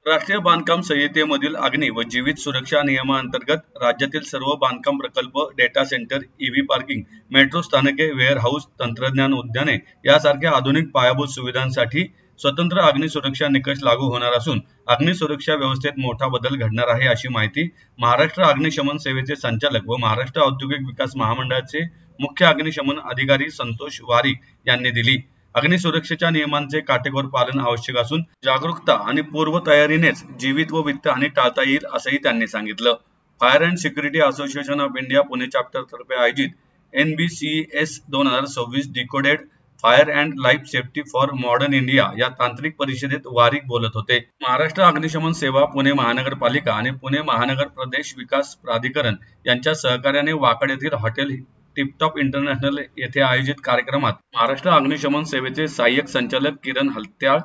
राष्ट्रीय बांधकाम संहितेमधील अग्नी व जीवित सुरक्षा नियमांतर्गत राज्यातील सर्व बांधकाम प्रकल्प, data centre, EV parking, metro स्थानके, वेअर हाऊस, तंत्रज्ञान उद्याने यासारख्या आधुनिक पायाभूत सुविधांसाठी स्वतंत्र अग्नी सुरक्षा निकष लागू होणार असून अग्नी सुरक्षा व्यवस्थेत मोठा बदल घडणार आहे, अशी माहिती महाराष्ट्र अग्निशमन सेवेचे संचालक व महाराष्ट्र औद्योगिक विकास महामंडळाचे मुख्य अग्निशमन अधिकारी संतोष वारिक यांनी दिली. अग्निसुरक्षेच्या नियमांचे काटेकोर पालन आवश्यक असून जागरूकता आणि पूर्वतयारीनेच जीवित व वित्तहानी टाळता येईल, असंही त्यांनी सांगितलं. Fire and security association of India Pune chapter तर्फे आयोजित NBCS 2026 decoded fire and life safety for modern India या तांत्रिक परिषदेत वारिक बोलत होते. महाराष्ट्र अग्निशमन सेवा, पुणे महानगरपालिका आणि पुणे महानगर प्रदेश विकास प्राधिकरण यांच्या सहकार्याने वाकड येथील हॉटेल टिपटॉप इंटरनॅशनल येथे आयोजित कार्यक्रमात महाराष्ट्र अग्निशमन सेवेचे सहाय्यक संचालक किरण हत्याळ,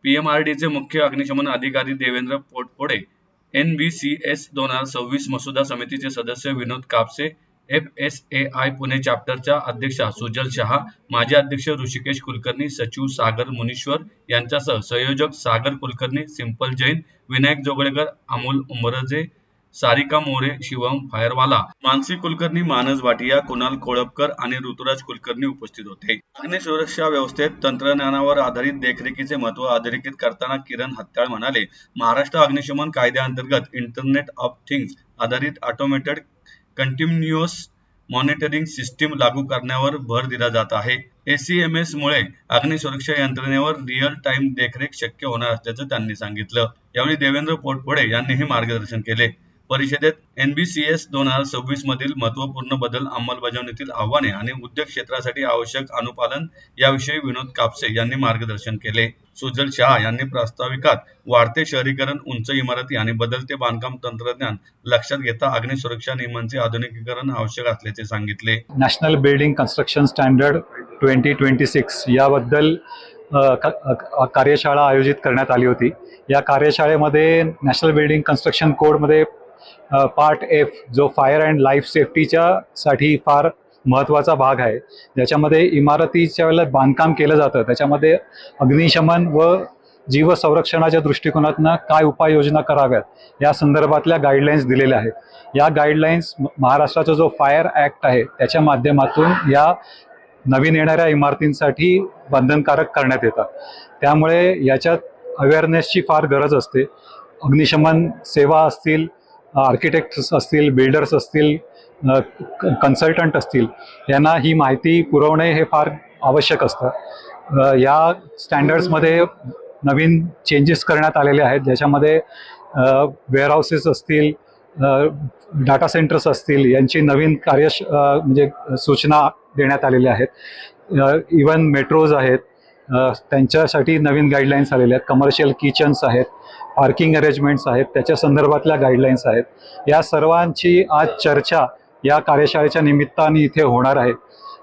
PMRDचे मुख्य अग्निशमन अधिकारी देवेंद्र पोटपोडे, NBCS 2026 मसुदा समितीचे सदस्य विनोद कापसे, FSAI पुणे चॅप्टरच्या अध्यक्षा सुजल शहा, माजी अध्यक्ष ऋषिकेश कुलकर्णी, सचिव सागर मुनीश्वर यांच्यासह संयोजक सागर कुलकर्णी, सिंपल जैन, विनायक जोगळेकर, अमोल उमरजे, सारिका मोरे, शिवम फायरवाला, मानसी कुलकर्णी, मानस भाटिया, कुणाल कोळपकर आणि ऋतुराज कुलकर्णी उपस्थित होते. अग्निसुरक्षा व्यवस्थेत तंत्रज्ञानावर आधारित देखरेखीचे महत्त्व अधोरेखित करताना किरण हत्याळ म्हणाले, महाराष्ट्र अग्निशमन कायद्याअंतर्गत इंटरनेट ऑफ थिंग्स आधारित ऑटोमेटेड कंटिन्युअस मॉनिटरिंग सिस्टीम लागू करण्यावर भर दिला जात आहे. ACMS मुळे अग्निसुरक्षा यंत्रणेवर रिअल टाइम देखरेख शक्य होणार असल्याचं त्यांनी सांगितलं. यावेळी देवेंद्र पोटपोडे यांनीही मार्गदर्शन केले. परिषदेत NBCS 2026 मधील महत्त्वपूर्ण बदल, अंमलबजावणीतील आव्हाने आणि उद्योग क्षेत्रासाठी आवश्यक अनुपालन याविषयी विनोद कापसे यांनी मार्गदर्शन केले. सुजल शहा यांनी प्रास्ताविकात वाढते शहरीकरण, उंच इमारती आणि बदलते बांधकाम तंत्रज्ञान लक्षात घेता अग्निसुरक्षा नियमांचे आधुनिकीकरण आवश्यक असल्याचे सांगितले. नॅशनल बिल्डिंग कन्स्ट्रक्शन स्टँडर्ड 2026 याबद्दल कार्यशाळा आयोजित करण्यात आली होती. या कार्यशाळेमध्ये नॅशनल बिल्डिंग कन्स्ट्रक्शन कोडमध्ये पार्ट F जो फायर अँड लाईफ सेफ्टीच्या साठी फार महत्त्वाचा भाग आहे, ज्याच्यामध्ये इमारतीच्या वेळेला बांधकाम केलं जातं त्याच्यामध्ये अग्निशमन व जीव संरक्षणाच्या दृष्टिकोनातून काय उपाययोजना कराव्यात या संदर्भातल्या गाईडलाईन्स दिलेल्या आहेत. या गाईडलाईन्स महाराष्ट्राचा जो फायर ॲक्ट आहे त्याच्या माध्यमातून या नवीन येणाऱ्या इमारतींसाठी बंधनकारक करण्यात येतात. त्यामुळे याच्यात अवेअरनेसची फार गरज असते. अग्निशमन सेवा असतील, आर्किटेक्ट्स असतील, बिल्डर्स असतील, कन्सल्टंट असतील, यांना ही माहिती पुरवणे हे फार आवश्यक असतं. या स्टँडर्ड्समध्ये नवीन चेंजेस करण्यात आलेले आहेत, ज्याच्यामध्ये वेअरहाऊसेस असतील, डाटा सेंटर्स असतील यांची नवीन म्हणजे सूचना देण्यात आलेल्या आहेत. इवन मेट्रोज आहेत त्यांच्यासाठी नवीन गाईडलाईन्स आलेल्या आहेत. कमर्शियल किचन्स आहेत, पार्किंग अरेंजमेंट्स आहेत, त्याच्या संदर्भातल्या गाईडलाईन्स आहेत. या सर्वांची आज चर्चा या कार्यशाळेच्या निमित्ताने इथे होणार आहे.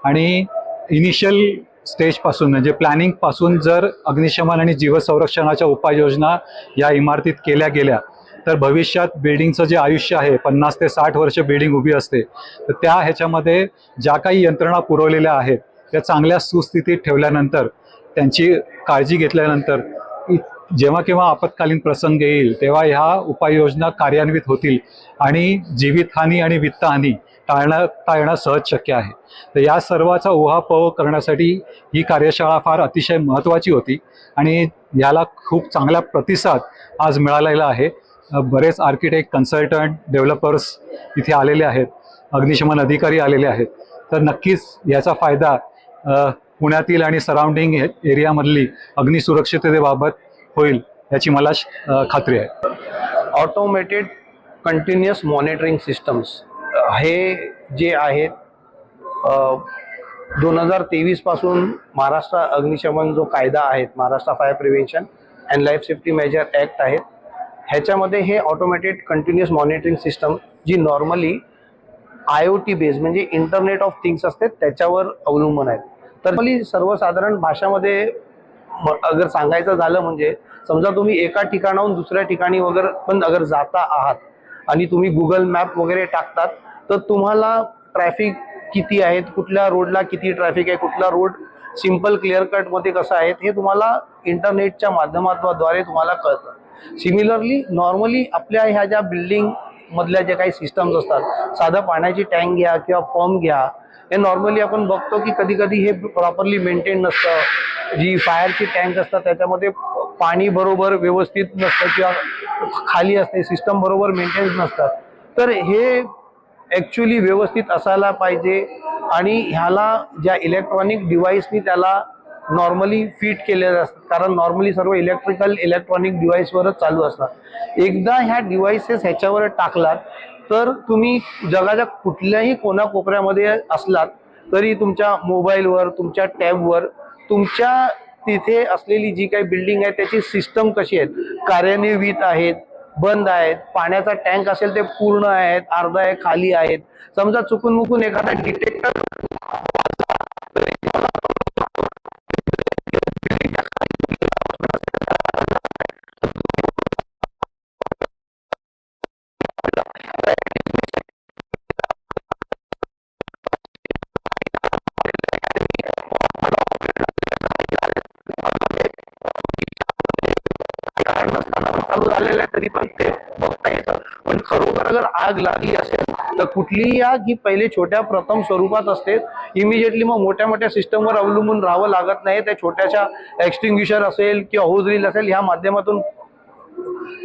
आणि इनिशियल स्टेजपासून म्हणजे प्लॅनिंगपासून जर अग्निशमन आणि जीवसंरक्षणाच्या उपाययोजना या इमारतीत केल्या गेल्या तर भविष्यात बिल्डिंगचं जे आयुष्य आहे 50 ते 60 वर्ष बिल्डिंग उभी असते, तर त्या ह्याच्यामध्ये ज्या काही यंत्रणा पुरवलेल्या आहेत त्या चांगल्या सुस्थितीत ठेवल्यानंतर, त्यांची काळजी घेतल्यानंतर जेव्हा केव्हा आपत्कालीन प्रसंग येईल तेव्हा ह्या उपाययोजना कार्यान्वित होतील आणि जीवितहानी आणि वित्तहानी टाळता येणं सहज शक्य आहे. तर या सर्वाचा उहापोह करण्यासाठी ही कार्यशाळा फार अतिशय महत्त्वाची होती आणि याला खूप चांगला प्रतिसाद आज मिळालेला आहे. बरेच आर्किटेक्ट, कन्सल्टंट, डेव्हलपर्स इथे आलेले आहेत, अग्निशमन अधिकारी आलेले आहेत. तर नक्कीच याचा फायदा पुण्यातील आणि सराउंडिंग एरियामधली अग्निसुरक्षिततेबाबत होईल याची मला खात्री आहे. ऑटोमेटेड कंटिन्युअस मॉनिटरिंग सिस्टम्स हे जे आहेत 2023 पासून महाराष्ट्र अग्निशमन जो कायदा आहे, Maharashtra fire prevention and life safety major act आहे, ह्याच्यामध्ये हे ऑटोमेटेड कंटिन्युअस मॉनिटरिंग सिस्टम जी नॉर्मली IoT बेस्ड म्हणजे इंटरनेट ऑफ थिंग्स असते त्याच्यावर अवलंबून आहेत. तर सर्वसाधारण भाषामध्ये अगर सांगायचं झालं म्हणजे समजा तुम्ही एका ठिकाणाहून दुसऱ्या ठिकाणी वगैरे पण अगर जाता आहात आणि तुम्ही गुगल मॅप वगैरे टाकतात तर तुम्हाला ट्रॅफिक किती आहेत, कुठल्या रोडला किती ट्रॅफिक आहे, कुठला रोड सिंपल क्लिअर कटमध्ये कसा आहे हे तुम्हाला इंटरनेटच्या माध्यमाद्वारे तुम्हाला कळतं. सिमिलरली नॉर्मली आपल्या ह्या ज्या बिल्डिंग मधल्या जे काही सिस्टम्स असतात, साधं पाण्याची टँक घ्या किंवा पंप घ्या, हे नॉर्मली आपण बघतो की कधी कधी हे प्रॉपरली मेंटेन नसतं. जी फायरची टँक असतात त्याच्यामध्ये पाणी बरोबर व्यवस्थित नसतं किंवा खाली असते, सिस्टम बरोबर मेंटेन नसतात. तर हे ॲक्च्युली व्यवस्थित असायला पाहिजे आणि ह्याला ज्या इलेक्ट्रॉनिक डिव्हाइसनी त्याला नॉर्मली फिट केले असतात, कारण नॉर्मली सर्व इलेक्ट्रॉनिक डिव्हाइसवरच चालू असतात. एकदा ह्या डिव्हाइसेस ह्याच्यावर टाकलात तर तुम्ही जगाच्या कुठल्याही कोणाकोपऱ्यामध्ये असलात तरी तुमच्या मोबाईलवर, तुमच्या टॅबवर तुमच्या तिथे असलेली जी काही बिल्डिंग आहे त्याची सिस्टम कशी आहेत, कार्यान्वित आहेत, बंद आहेत, पाण्याचा टँक असेल ते पूर्ण आहेत, अर्धा आहे खाली आहेत. समजा चुकून मुकून एखादा डिटेक्टर चालू झालेलं आहे तरी पण ते बघता येतं. पण खरोखर अगर आग लागली असेल तर कुठलीही आग ही पहिले छोट्या प्रथम स्वरूपात असते. इमिजिएटली मग मोठ्या मोठ्या सिस्टमवर अवलंबून राहावं लागत नाही. त्या छोट्याशा एक्सटिंग्विशर असेल किंवा होज रील असेल ह्या माध्यमातून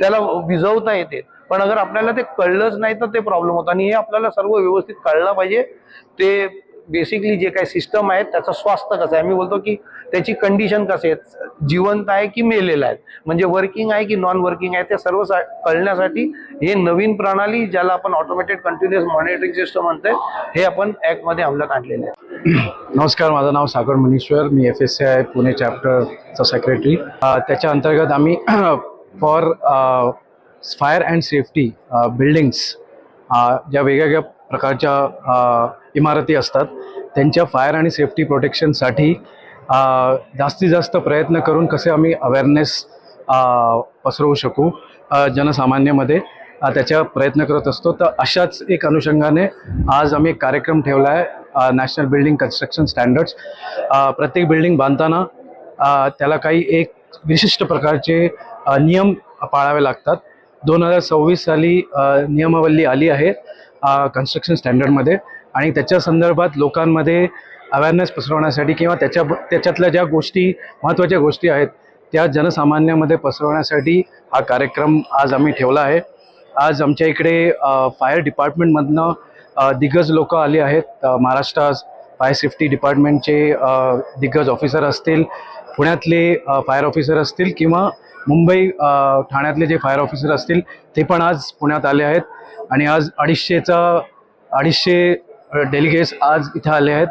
त्याला विझवता येते. पण अगर आपल्याला ते कळलंच नाही तर ते प्रॉब्लेम होतो आणि हे आपल्याला सर्व व्यवस्थित कळलं पाहिजे. ते बेसिकली जे काही सिस्टम आहे त्याचं स्वास्थ्य कसं आहे, मी बोलतो की त्याची कंडिशन कसे आहेत, जिवंत आहे की मेलेला आहे, म्हणजे वर्किंग आहे की नॉन वर्किंग आहे, ते सर्व कळण्यासाठी हे नवीन प्रणाली ज्याला आपण ऑटोमेटेड कंटिन्युअस मॉनिटरिंग सिस्टम म्हणतोय हे आपण ॲक्टमध्ये अंमलात आणलेले आहे. नमस्कार, माझं नाव सागर मनीश्वर, मी FSCI पुणे चॅप्टरचा सेक्रेटरी. त्याच्या अंतर्गत आम्ही for fire and safety buildings ज्या वेगवेगळ्या प्रकारच्या इमारती असतात त्यांच्या फायर आणि सेफ्टी प्रोटेक्शनसाठी जास्तीत जास्त प्रयत्न करून कसे आम्ही अवेअरनेस पसरवू शकू जनसामान्यामध्ये त्याचा प्रयत्न करत असतो. तर अशाच एक अनुषंगाने आज आम्ही एक कार्यक्रम ठेवला आहे, नॅशनल बिल्डिंग कन्स्ट्रक्शन स्टँडर्ड्स. प्रत्येक बिल्डिंग बांधताना त्याला काही एक विशिष्ट प्रकारचे नियम पाळावे लागतात. 2026 साली नियमावली आली आहे कन्स्ट्रक्शन स्टँडर्डमध्ये आणि त्याच्या संदर्भात लोकांमध्ये अवेअरनेस पसरवण्यासाठी किंवा त्याच्यातल्या ज्या गोष्टी महत्त्वाच्या गोष्टी आहेत त्या जनसामान्यामध्ये पसरवण्यासाठी हा कार्यक्रम आज आम्ही ठेवला आहे. आज आमच्या इकडे फायर डिपार्टमेंटमधनं दिग्गज लोक आले आहेत. महाराष्ट्र फायर सेफ्टी डिपार्टमेंटचे दिग्गज ऑफिसर असतील, पुण्यातले फायर ऑफिसर असतील किंवा मुंबई ठाण्यातले जे फायर ऑफिसर असतील ते पण आज पुण्यात आले आहेत आणि आज 250 डेलिगेट्स आज इथं आले आहेत.